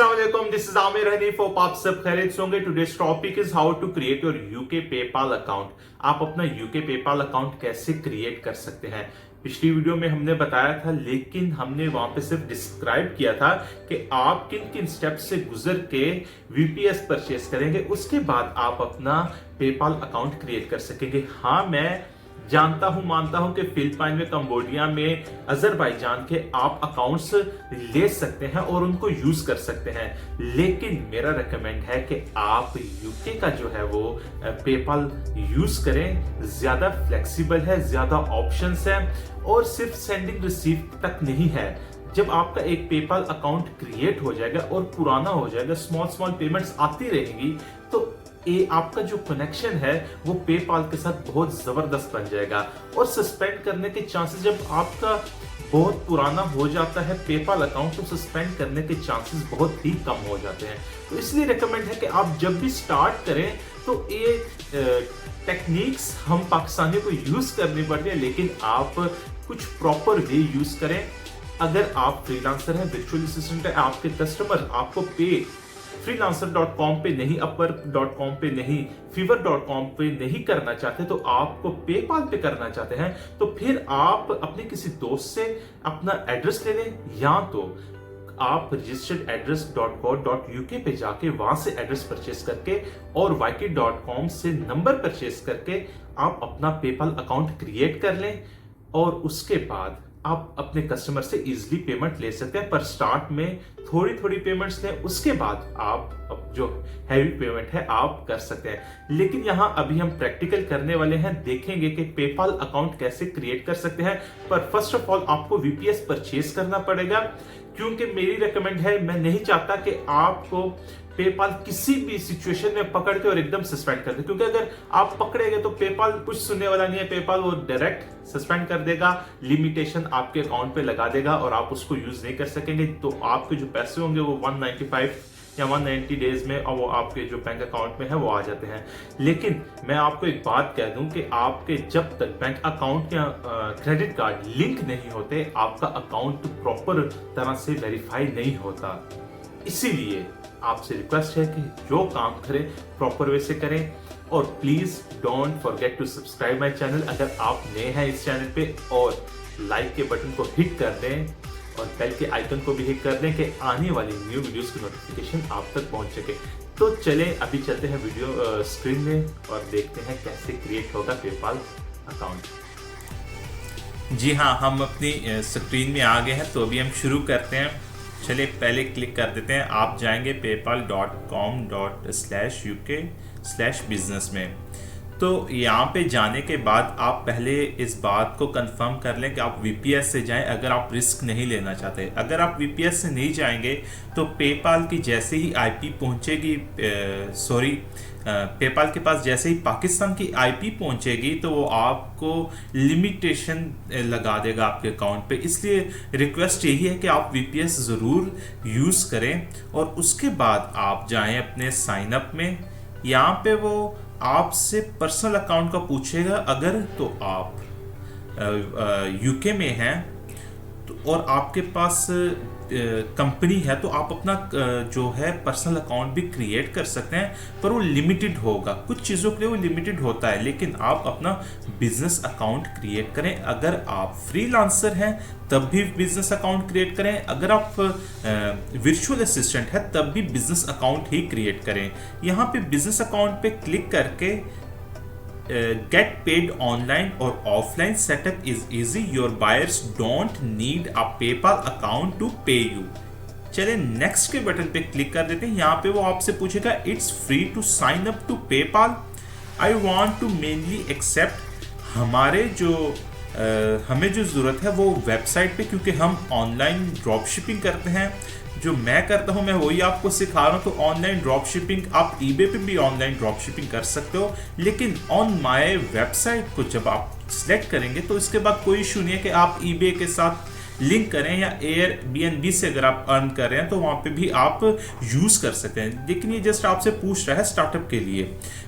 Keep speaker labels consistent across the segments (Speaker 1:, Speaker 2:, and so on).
Speaker 1: Assalamualaikum, this is Amir Hanif of आप सब खैरियत से होंगे। Today's topic is how to create your UK PayPal account। आप अपना UK PayPal अकाउंट कैसे क्रिएट कर सकते हैं। पिछली वीडियो में हमने बताया था, लेकिन हमने वहां पे सिर्फ डिस्क्राइब किया था कि आप किन किन स्टेप्स से गुजर के VPS परचेस करेंगे, उसके बाद आप अपना पेपाल अकाउंट क्रिएट कर सकेंगे। हाँ, मैं जानता हूं, मानता हूं कि फिलिपाइन में, कंबोडिया में, अजरबैजान के आप अकाउंट्स ले सकते हैं और उनको यूज कर सकते हैं, लेकिन मेरा रेकमेंड है कि आप यूके का जो है वो पेपाल यूज करें। ज्यादा फ्लेक्सिबल है, ज्यादा ऑप्शंस हैं और सिर्फ सेंडिंग रिसीव तक नहीं है। जब आपका एक पेपाल अकाउंट क्रिएट हो जाएगा और पुराना हो जाएगा, स्मॉल पेमेंट्स आती रहेंगी, तो ये आपका जो कनेक्शन है वो पेपाल के साथ बहुत जबरदस्त बन जाएगा। और सस्पेंड करने के चांसेस, जब आपका बहुत पुराना हो जाता है पेपाल अकाउंट, तो सस्पेंड करने के चांसेस बहुत ही कम हो जाते हैं। तो इसलिए रिकमेंड है कि आप जब भी स्टार्ट करें तो ये टेक्निक्स हम पाकिस्तानियों को यूज करनी पड़ती है, लेकिन आप कुछ प्रॉपर वे यूज करें। अगर आप फ्रीलांसर हैं, वर्चुअल असिस्टेंट है, आपके कस्टमर आपको पे freelancer.com पे नहीं, upwork.com पे नहीं, fiverr.com पे नहीं करना चाहते, तो आपको पेपाल पे करना चाहते हैं, तो फिर आप अपने किसी दोस्त से अपना एड्रेस ले लें, या तो आप रजिस्टर्ड address.co.uk पे जाके वहां से एड्रेस परचेस करके और yk.com से नंबर परचेस करके आप अपना पेपाल अकाउंट क्रिएट कर लें, और उसके बाद आप अपने कस्टमर से इजीली पेमेंट ले सकते हैं। पर स्टार्ट में थोड़ी पेमेंट्स लें, उसके बाद आप जो हैवी पेमेंट है आप कर सकते हैं। लेकिन यहां अभी हम प्रैक्टिकल करने वाले हैं, देखेंगे कि पेपाल अकाउंट कैसे क्रिएट कर सकते हैं। पर फर्स्ट ऑफ ऑल आपको VPS परचेस करना पड़ेगा, क्योंकि मेरी रेकमेंड है, मैं नहीं चाहता कि आपको पेपाल किसी भी सिचुएशन में पकड़ के और एकदम सस्पेंड कर दे, क्योंकि अगर आप पकड़ेंगे तो पेपाल कुछ सुनने वाला नहीं है। पेपाल वो डायरेक्ट सस्पेंड कर देगा, लिमिटेशन आपके अकाउंट पे लगा देगा और आप उसको यूज नहीं कर सकेंगे। तो आपके जो पैसे होंगे वो 195 या 190 डेज में और वो आपके जो बैंक अकाउंट में है वो आ जाते हैं। लेकिन मैं आपको एक बात कह दूं कि आपके जब तक बैंक अकाउंट या क्रेडिट कार्ड लिंक नहीं होते, आपका अकाउंट प्रॉपर तरह से वेरीफाई नहीं होता। इसीलिए आपसे रिक्वेस्ट है कि जो काम करें प्रॉपर वे से करें, और please don't forget to subscribe my channel अगर आप नए हैं इस चैनल पे, और लाइक के बटन को हिट कर दें और बेल के आइकन को भी हिट कर दें कि आने वाली न्यू वीडियोस की नोटिफिकेशन आप तक पहुंच सके। तो चलें अभी चलते हैं वीडियो स्क्रीन में और देखते हैं कैसे क्रिएट होगा पेपाल अकाउंट।
Speaker 2: जी हाँ, हम अपनी स्क्रीन में आ गए हैं, तो अभी हम शुरू करते हैं। चलिए पहले क्लिक कर देते हैं। आप जाएंगे paypal.com/uk/business में। तो यहाँ पे जाने के बाद आप पहले इस बात को कंफर्म कर लें कि आप VPS से जाएं, अगर आप रिस्क नहीं लेना चाहते। अगर आप VPS से नहीं जाएंगे तो पेपाल की जैसे ही IP पहुँचेगी, पेपाल के पास जैसे ही पाकिस्तान की IP पहुंचेगी, तो वो आपको लिमिटेशन लगा देगा आपके अकाउंट पे। इसलिए रिक्वेस्ट यही है कि आप VPS ज़रूर यूज़ करें, और उसके बाद आप जाएं अपने साइन अप में। यहाँ पे वो आपसे पर्सनल अकाउंट का पूछेगा। अगर तो आप UK में हैं तो और आपके पास कंपनी है, तो आप अपना जो है पर्सनल अकाउंट भी क्रिएट कर सकते हैं, पर वो लिमिटेड होगा। कुछ चीज़ों के लिए वो लिमिटेड होता है, लेकिन आप अपना बिजनेस अकाउंट क्रिएट करें। अगर आप फ्रीलांसर हैं तब भी बिजनेस अकाउंट क्रिएट करें, अगर आप वर्चुअल असिस्टेंट है तब भी बिजनेस अकाउंट ही क्रिएट करें। यहाँ पे बिजनेस अकाउंट पे क्लिक करके get paid online or offline setup is easy, your buyers don't need a PayPal account to pay you। चलिए नेक्स्ट के बटन पे क्लिक कर देते हैं। यहाँ पे वो आपसे पूछेगा it's free to sign up to PayPal, I want to mainly accept. हमें जो ज़रूरत है वो वेबसाइट पे, क्योंकि हम ऑनलाइन ड्रॉप शिपिंग करते हैं। जो मैं करता हूं मैं वही आपको सिखा रहा हूं। तो ऑनलाइन ड्रॉप शिपिंग आप eBay पे भी ऑनलाइन ड्रॉप शिपिंग कर सकते हो, लेकिन ऑन माय वेबसाइट को जब आप सिलेक्ट करेंगे तो इसके बाद कोई इशू नहीं है कि आप eBay के साथ लिंक करें, या Airbnb से अगर आप अर्न कर रहे हैं तो वहां पे भी आप यूज कर सकते हैं। लेकिन ये जस्ट आपसे पूछ रहा है स्टार्टअप के लिए।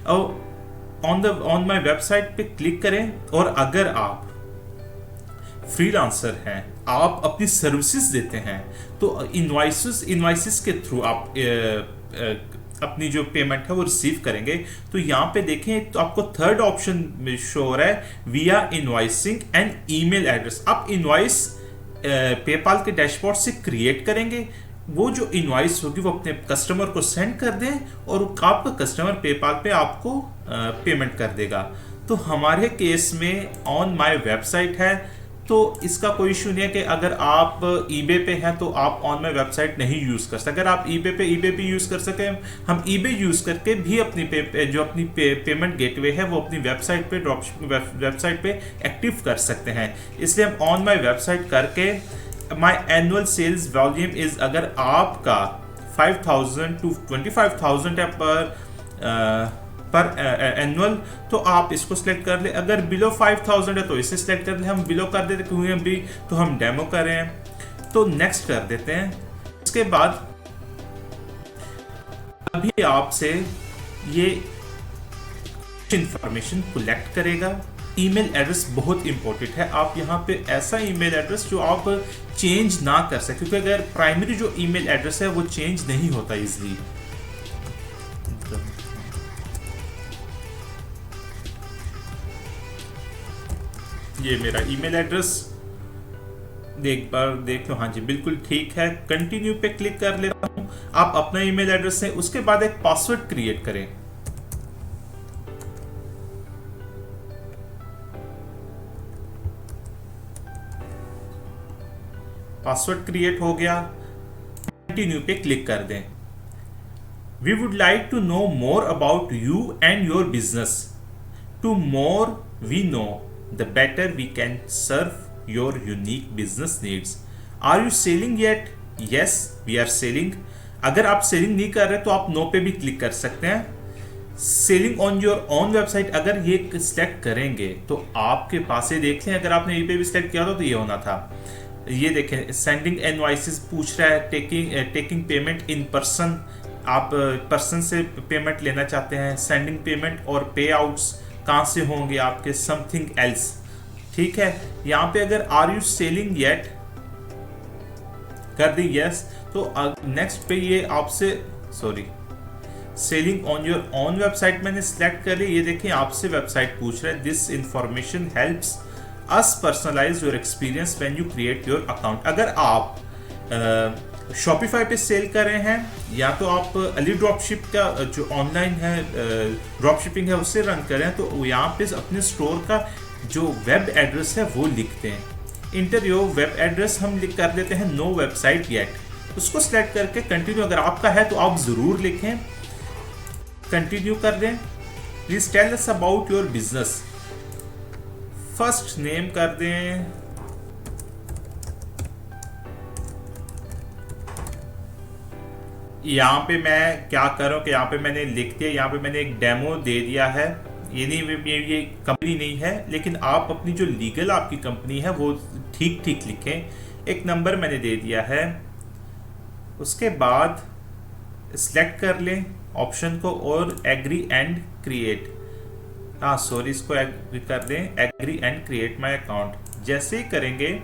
Speaker 2: और ऑन माय वेबसाइट पे क्लिक करें, और अगर आप फ्रीलांसर हैं, आप अपनी सर्विसेज देते हैं, तो इनवाइसेस के थ्रू आप अपनी जो पेमेंट है वो रिसीव करेंगे। तो यहाँ पे देखें तो आपको थर्ड ऑप्शन शो हो रहा है विया इनवाइसिंग एंड ईमेल एड्रेस। आप इनवाइस पेपाल के डैशबोर्ड से क्रिएट करेंगे, वो जो इनवाइस होगी वो अपने कस्टमर को सेंड कर दें और आपका कस्टमर पेपाल पे आपको पेमेंट कर देगा। तो हमारे केस में ऑन माय वेबसाइट है, तो इसका कोई इशू नहीं है कि अगर आप ईबे पे हैं तो आप ऑन माय वेबसाइट नहीं यूज़ कर सकते। अगर आप ईबे पे यूज़ कर सकें, हम ईबे यूज़ करके भी अपनी पेमेंट गेटवे है वो अपनी वेबसाइट पे एक्टिव कर सकते हैं। इसलिए हम ऑन माय वेबसाइट करके my annual sales volume is, अगर आपका 5,000 to 25,000 है पर एनुअल, तो आप इसको सिलेक्ट कर ले। अगर बिलो 5,000 है तो इसे सिलेक्ट कर ले। हम बिलो कर देते क्योंकि अभी तो हम डेमो कर रहे हैं, तो नेक्स्ट कर देते हैं। इसके बाद अभी आपसे ये इंफॉर्मेशन कलेक्ट करेगा। ईमेल एड्रेस बहुत इंपॉर्टेंट है। आप यहाँ पे ऐसा ईमेल एड्रेस जो आप चेंज ना कर सके, क्योंकि अगर प्राइमरी जो ईमेल एड्रेस है वो चेंज नहीं होता इजीली। ये मेरा ईमेल एड्रेस एक बार देख लो, हाँ जी बिल्कुल ठीक है। कंटिन्यू पे क्लिक कर लेता हूँ। आप अपना ईमेल एड्रेस है, उसके बाद एक पासवर्ड क्रिएट करें। पासवर्ड क्रिएट हो गया, कंटिन्यू पे क्लिक कर दें। We would like to know more about you and your business. To more we know the better we can serve your unique business needs. Are you selling yet? Yes, we are selling. अगर आप selling नहीं कर रहे तो आप no पे भी click कर सकते हैं। Selling on your on website अगर ये सिलेक्ट करेंगे तो आपके पास ये देख लें, अगर आपने ये पे भी सिलेक्ट किया तो ये होना था। ये देखें, सेंडिंग इनवॉइसेस पूछ रहा है, टेकिंग पेमेंट इन पर्सन, आप पर्सन से पेमेंट लेना चाहते हैं। सेंडिंग पेमेंट और पे आउट्स कहाँ से होंगे आपके, समथिंग एल्स, ठीक है। यहाँ पे अगर आर यू सेलिंग येट कर दी यस, तो नेक्स्ट पे ये आपसे selling on your on website मैंने सिलेक्ट कर ली। ये देखिए आपसे वेबसाइट पूछ रहा है, this information helps us personalize your experience when you create your account. अगर आप शॉपिफाई पे सेल कर रहे हैं या तो आप अली ड्रॉपशिप का जो ऑनलाइन है ड्रॉप शिपिंग है उससे रन कर रहे हैं, तो यहाँ पे अपने स्टोर का जो वेब एड्रेस है वो लिखते हैं। इंटर योर वेब एड्रेस हम लिख कर देते हैं नो वेबसाइट येट, उसको सिलेक्ट करके कंटिन्यू, अगर आपका है तो आप ज़रूर लिखें, कंटिन्यू कर दें। Please tell us about your business, first name कर दें, यहाँ पे मैं क्या करूँ कि यहाँ पे मैंने लिख दिया, यहाँ पे मैंने एक डेमो दे दिया है। ये नहीं, ये कंपनी नहीं है, लेकिन आप अपनी जो लीगल आपकी कंपनी है वो ठीक ठीक लिखें। एक नंबर मैंने दे दिया है। उसके बाद सिलेक्ट कर लें ऑप्शन को और एग्री एंड क्रिएट, इसको एग्री कर दें, agree and create my account. जैसे ही करेंगे,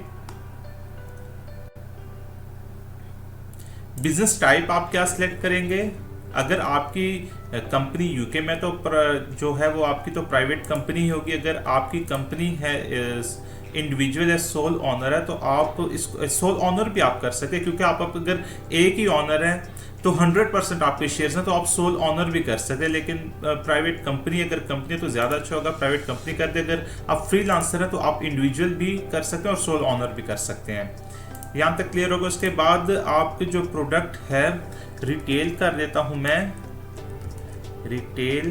Speaker 2: बिजनेस टाइप आप क्या सिलेक्ट करेंगे। अगर आपकी कंपनी यूके में तो जो है वो आपकी तो प्राइवेट कंपनी होगी। अगर आपकी कंपनी है इंडिविजुअल है, सोल ऑनर है, तो आप इसको सोल ऑनर भी आप कर सकते हैं, क्योंकि आप अगर एक ही ऑनर है तो 100% आपके शेयर्स हैं तो आप सोल ऑनर भी कर सकते हैं। लेकिन प्राइवेट कंपनी, अगर कंपनी तो ज़्यादा अच्छा होगा, प्राइवेट कंपनी कर दे। अगर आप फ्रीलांसर हैं तो आप इंडिविजुअल भी कर सकते हैं और सोल ऑनर भी कर सकते हैं। यहाँ तक क्लियर होगा। उसके बाद आपके जो प्रोडक्ट है रिटेल कर देता हूँ मैं, रिटेल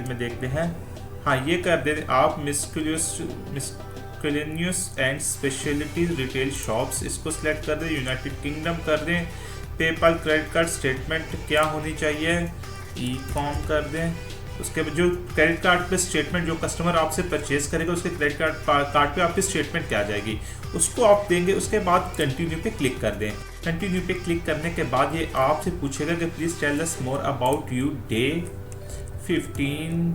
Speaker 2: में देखते हैं, हाँ ये कर दे आप मिस्केलेनियस एंड स्पेशलिटीज रिटेल शॉप्स, इसको सिलेक्ट कर दें। यूनाइटेड किंगडम कर दें। पेपाल क्रेडिट कार्ड स्टेटमेंट क्या होनी चाहिए, ई कॉम कर दें। उसके बाद जो क्रेडिट कार्ड पे स्टेटमेंट जो कस्टमर आपसे परचेज करेगा उसके क्रेडिट कार्ड पे आपकी स्टेटमेंट क्या आ जाएगी, उसको आप देंगे। उसके बाद कंटिन्यू पे क्लिक कर दें। कंटिन्यू पे क्लिक करने के बाद ये आपसे पूछेगा कि please tell us more about you, day 15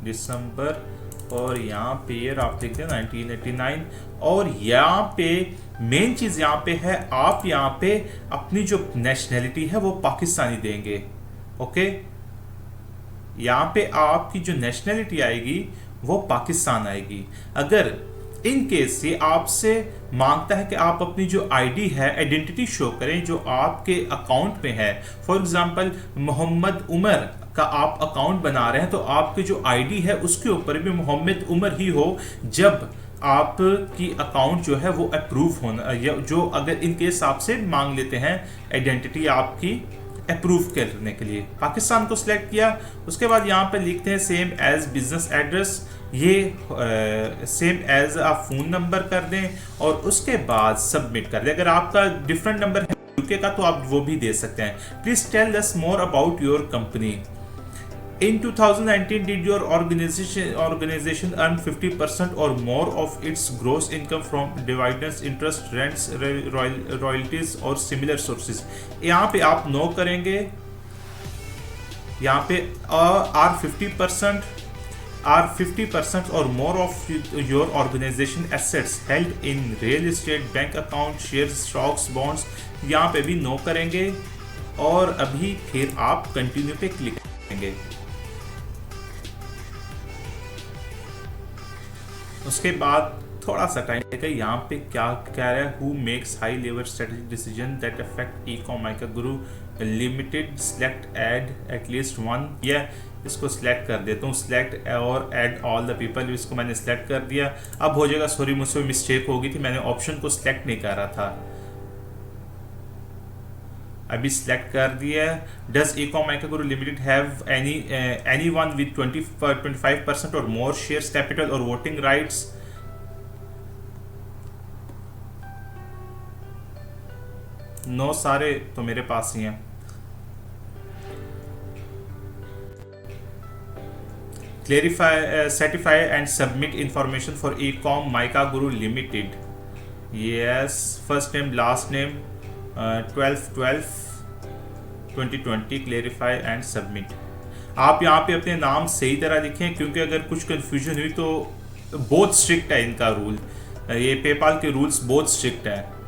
Speaker 2: दिसंबर और यहाँ पे ईयर आप देखते हैं 1989। और यहाँ पे मेन चीज यहाँ पे है, आप यहाँ पे अपनी जो नेशनैलिटी है वो पाकिस्तानी देंगे। ओके, यहाँ पे आपकी जो नेशनैलिटी आएगी वो पाकिस्तान आएगी। अगर इन केस ये आपसे मांगता है कि आप अपनी जो आईडी है, आइडेंटिटी शो करें जो आपके अकाउंट में है, फॉर एग्जांपल मोहम्मद उमर का आप अकाउंट बना रहे हैं, तो आपकी जो आईडी है उसके ऊपर भी मोहम्मद उमर ही हो जब आपकी अकाउंट जो है वो अप्रूव होना, या जो अगर इन केस आपसे मांग लेते हैं आइडेंटिटी आपकी अप्रूव करने के लिए। पाकिस्तान को सिलेक्ट किया, उसके बाद यहाँ पे लिखते हैं सेम एज बिजनेस एड्रेस, ये सेम एज आप फोन नंबर कर दें और उसके बाद सबमिट कर दें। अगर आपका डिफरेंट नंबर है यूके का तो आप वो भी दे सकते हैं। Please tell us more about your company. In 2019, did your organization earn 50% or more of its gross income from dividends, interest, rents, royalties or similar sources? यहाँ पे आप नो करेंगे, यहाँ पे are 50% or more of your organization assets held in real estate, bank account, shares, stocks, bonds, यहाँ पे भी no करेंगे और अभी फिर आप कंटिन्यू पे क्लिक करेंगे। उसके बाद थोड़ा सा टाइम लेगा। यहाँ पे क्या कह रहा है, who makes high level strategic decision that affect Ecom Mica Guru Limited, select add at least one, या इसको सिलेक्ट कर देता हूँ, सिलेक्ट और ऐड ऑल द पीपल, इसको मैंने सिलेक्ट कर दिया। अब हो जाएगा, सॉरी मुझसे मिस्टेक हो गई थी, मैंने ऑप्शन को सिलेक्ट नहीं कर रहा था, अभी सिलेक्ट कर दिया। Does Ecom Mica Guru Limited have any one with 25% or more shares capital or voting rights? No, सारे तो मेरे पास ही हैं। Clarify, certify and submit information for Ecom Mica Guru Limited. Yes, first name last name 12/12/2020, clarify and submit. आप यहाँ पे अपने नाम सही तरह लिखें, क्योंकि अगर कुछ कंफ्यूजन हुई तो बहुत स्ट्रिक्ट है इनका रूल, ये पेपाल के रूल्स बहुत स्ट्रिक्ट है,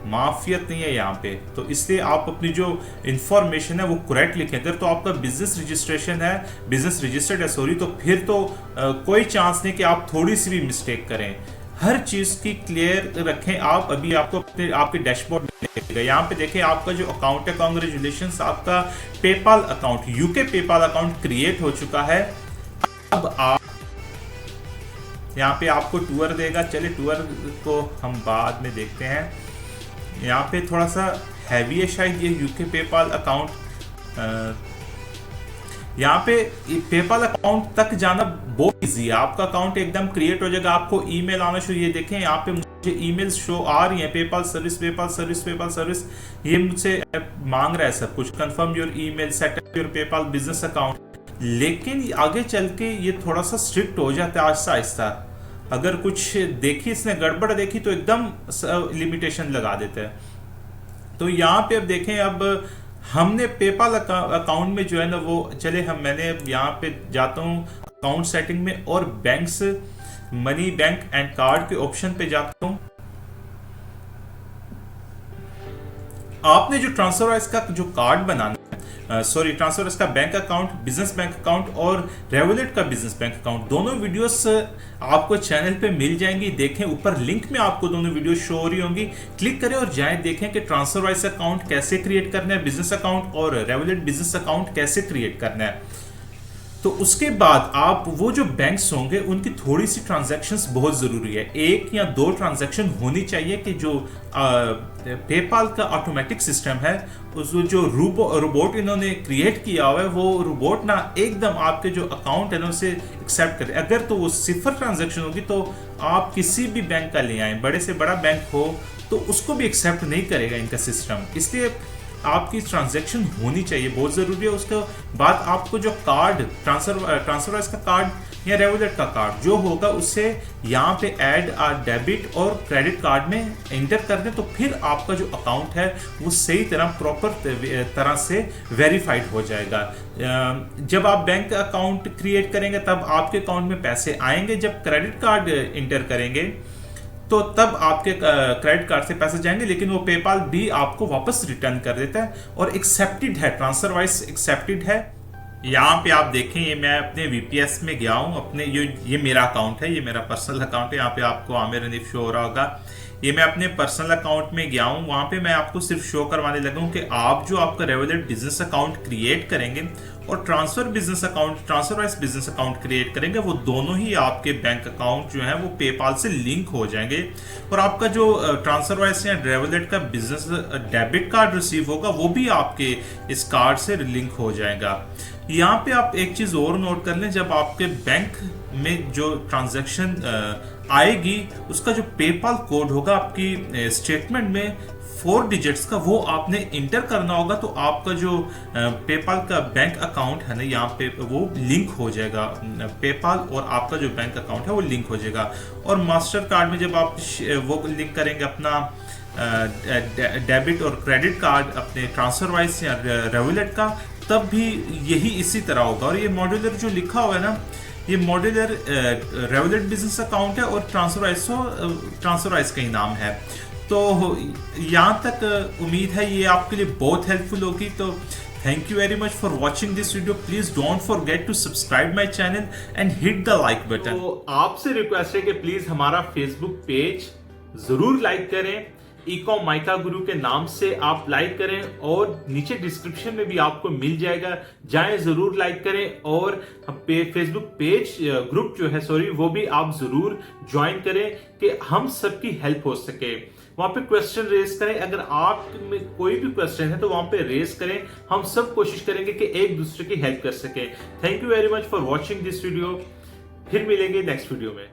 Speaker 2: माफियत नहीं है यहाँ पे, तो इसलिए आप अपनी जो इंफॉर्मेशन है वो करेक्ट लिखें। अगर तो आपका बिजनेस रजिस्ट्रेशन है, बिजनेस रजिस्टर्ड है सॉरी, तो फिर तो कोई चांस नहीं कि आप थोड़ी सी भी मिस्टेक करें। हर चीज की क्लियर रखें आप। अभी आपको आपके डैशबोर्ड मिलेगा, यहाँ पे देखें आपका जो अकाउंट है, कांग्रेचुलेशंस, आपका PayPal account, UK PayPal account create हो चुका है। अब आप यहाँ पे आपको टूर देगा, चलिए टूर को हम बाद में देखते हैं। यहाँ पे थोड़ा सा हैवी है शायद ये यूके पेपाल अकाउंट। यहाँ पे पेपाल अकाउंट तक जाना बहुत इजी है, आपका अकाउंट एकदम क्रिएट हो जाएगा, आपको ईमेल आना शुरू। ये देखें यहाँ पे मुझे ईमेल्स शो आ रही हैं, PayPal service, PayPal service, PayPal service, ये मुझसे मांग रहा है सब कुछ, confirm your email, setup your PayPal business account. लेकिन आगे चल के ये थोड़ा सा स्ट्रिक्ट हो जाता है आहिस्ता आहिस्ता। अगर कुछ देखी इसने गड़बड़ देखी तो एकदम लिमिटेशन लगा देता है। तो यहाँ पे अब देखें, अब हमने पेपाल अकाउंट में जो है ना वो, चले मैंने यहाँ पे जाता हूँ अकाउंट सेटिंग में और banks, money, bank and card के ऑप्शन पे जाता हूँ। आपने जो ट्रांसफरवाइज का जो कार्ड बनाना है, सॉरी ट्रांसफरवाइज का bank account, business bank account और रेवोलेट का बिजनेस बैंक अकाउंट, दोनों वीडियोस आपको चैनल पे मिल जाएंगी। देखें ऊपर लिंक में आपको दोनों वीडियो शो हो रही होंगी, क्लिक करें और जाएं, देखें कि ट्रांसफरवाइज अकाउंट कैसे क्रिएट करना है, बिजनेस अकाउंट और रेवोलेट बिजनेस अकाउंट कैसे क्रिएट करना है। तो उसके बाद आप वो जो बैंक्स होंगे उनकी थोड़ी सी ट्रांजैक्शंस बहुत ज़रूरी है, 1 या 2 ट्रांजैक्शन होनी चाहिए कि जो पेपाल का ऑटोमेटिक सिस्टम है, उस जो रोबोट इन्होंने क्रिएट किया हुआ है, वो रोबोट ना एकदम आपके जो अकाउंट है ना उसे एक्सेप्ट करे। अगर तो वो 0 ट्रांजैक्शन होगी तो आप किसी भी बैंक का ले आए, बड़े से बड़ा बैंक हो, तो उसको भी एक्सेप्ट नहीं करेगा इनका सिस्टम। इसलिए आपकी ट्रांजैक्शन होनी चाहिए, बहुत ज़रूरी है। उसके बाद आपको जो कार्ड ट्रांसफरवाइज का कार्ड या रेवोलेट का कार्ड जो होगा उससे यहाँ पे ऐड डेबिट और क्रेडिट कार्ड में इंटर कर दें, तो फिर आपका जो अकाउंट है वो सही तरह प्रॉपर तरह से वेरीफाइड हो जाएगा। जब आप बैंक अकाउंट क्रिएट करेंगे तब आपके अकाउंट में पैसे आएंगे, जब क्रेडिट कार्ड इंटर करेंगे तो तब आपके क्रेडिट कार्ड से पैसे जाएंगे, लेकिन वो पेपाल भी आपको वापस रिटर्न कर देता है और एक्सेप्टेड है, ट्रांसफरवाइज एक्सेप्टेड है। यहाँ पे आप देखें, ये मैं अपने वीपीएस में गया हूँ, अपने ये मेरा अकाउंट है, ये मेरा पर्सनल अकाउंट है। यहाँ पे आपको आमिर हनीफ शो हो रहा होगा। ये मैं अपने पर्सनल अकाउंट में गया हूँ, वहाँ पे मैं आपको सिर्फ शो करवाने लगा हूँ कि आप जो आपका रेवोलेट बिजनेस अकाउंट क्रिएट करेंगे और ट्रांसफरवाइज बिजनेस अकाउंट क्रिएट करेंगे, वो दोनों ही आपके बैंक अकाउंट जो है वो पेपाल से लिंक हो जाएंगे और आपका जो ट्रांसफरवाइज या रेवोलेट का बिजनेस डेबिट कार्ड रिसीव होगा वो भी आपके इस कार्ड से लिंक हो जाएगा। यहाँ पे आप एक चीज और नोट कर लें, जब आपके बैंक में जो ट्रांजैक्शन आएगी उसका जो पेपाल कोड होगा आपकी स्टेटमेंट में 4 डिजिट्स का, वो आपने इंटर करना होगा, तो आपका जो पेपाल का बैंक अकाउंट है ना यहाँ पे वो लिंक हो जाएगा। पेपाल और आपका जो बैंक अकाउंट है वो लिंक हो जाएगा। और मास्टर कार्ड में जब आप वो लिंक करेंगे अपना डेबिट और क्रेडिट कार्ड अपने ट्रांसफरवाइज या रेवोलेट का, तब भी यही इसी तरह होगा। और ये मॉड्यूलर जो लिखा हुआ है ना, ये मॉड्यूलर रेवोलेट बिजनेस अकाउंट है और ट्रांसफरवाइज का ही नाम है। तो यहाँ तक उम्मीद है ये आपके लिए बहुत हेल्पफुल होगी। तो thank you very much for watching this video. Please don't forget to subscribe my channel and hit the like button.
Speaker 1: तो आपसे रिक्वेस्ट है कि प्लीज हमारा फेसबुक पेज जरूर लाइक करें, ईकॉम माइका गुरु के नाम से आप लाइक करें और नीचे डिस्क्रिप्शन में भी आपको मिल जाएगा, जाएं जरूर लाइक करें। और फेसबुक पेज ग्रुप जो है वो भी आप जरूर ज्वाइन करें कि हम सबकी हेल्प हो सके। वहां पे क्वेश्चन रेज करें, अगर आप में कोई भी क्वेश्चन है तो वहां पे रेज करें, हम सब कोशिश करेंगे कि एक दूसरे की हेल्प कर सके। Thank you very much for watching this video. फिर मिलेंगे नेक्स्ट वीडियो में।